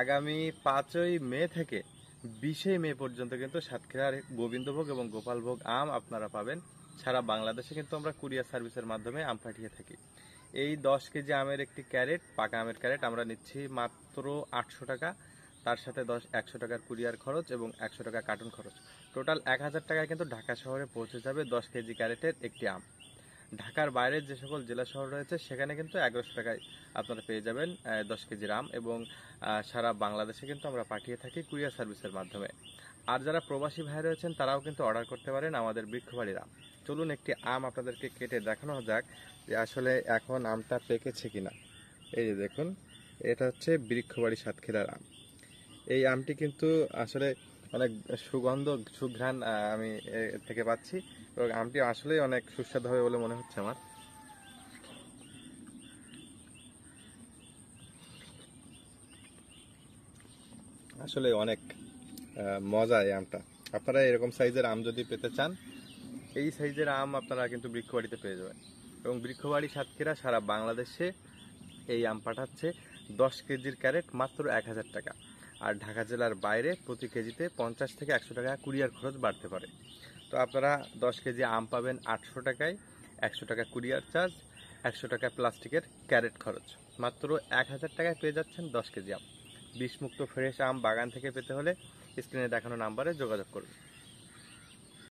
আগামী 5ই মে থেকে 20শে মে পর্যন্ত কিন্তু সাতক্ষীরার গোবিন্দভোগ এবং গোপালভোগ আম আপনারা পাবেন। সারা বাংলাদেশে কিন্তু আমরা কুরিয়ার সার্ভিসের মাধ্যমে আম পাঠিয়ে থাকি। এই 10 কেজি আমের একটি ক্যারেট, পাকা আমের ক্যারেট আমরা নিচ্ছি মাত্র 800 টাকা। তার সাথে 100 টাকার কুরিয়ার খরচ এবং 100 টাকা কার্টুন খরচ, টোটাল 1000 টাকায় কিন্তু ঢাকা শহরে পৌঁছে যাবে 10 কেজি ক্যারেটের একটি আম। ঢাকার বাইরের যে সকল জেলা শহর রয়েছে সেখানে কিন্তু 1100 টাকায় আপনারা পেয়ে যাবেন 10 কেজি আম। এবং সারা বাংলাদেশে কিন্তু আমরা পাঠিয়ে থাকি কুরিয়ার সার্ভিসের মাধ্যমে। আর যারা প্রবাসী ভাই রয়েছেন তারাও কিন্তু অর্ডার করতে পারেন আমাদের বৃক্ষবাড়ির আম। চলুন একটি আম আপনাদেরকে কেটে দেখানো যাক যে আসলে এখন আমটা পেকেছে কিনা। এই যে দেখুন, এটা হচ্ছে বৃক্ষবাড়ি সাতক্ষীরার আম। এই আমটি কিন্তু আসলে অনেক সুগন্ধ, সুঘ্রাণ আমি এর থেকে পাচ্ছি এবং আমটি আসলেই অনেক সুস্বাদু হবে বলে মনে হচ্ছে আমার। আসলে অনেক মজা এই আমটা। আপনারা এরকম সাইজের আম যদি পেতে চান, এই সাইজের আম আপনারা কিন্তু বৃক্ষবাড়িতে পেয়ে যাবেন। এবং বৃক্ষবাড়ি সাতক্ষীরা সারা বাংলাদেশে এই আম পাঠাচ্ছে 10 কেজির ক্যারেট মাত্র 1000 টাকা। আর ঢাকা জেলার বাইরে প্রতি কেজিতে 50 থেকে 100 টাকা কুরিয়ার খরচ বাড়তে পারে। তো আপনারা 10 কেজি আম পাবেন 800 টাকায়, 100 টাকা কুরিয়ার চার্জ, 100 টাকা প্লাস্টিকের ক্যারেট খরচ। মাত্র 1000 টাকায় পেয়ে যাচ্ছেন 10 কেজি আম। বিষমুক্ত ফ্রেশ আম বাগান থেকে পেতে হলে স্ক্রিনে দেখানো নাম্বারে যোগাযোগ করুন।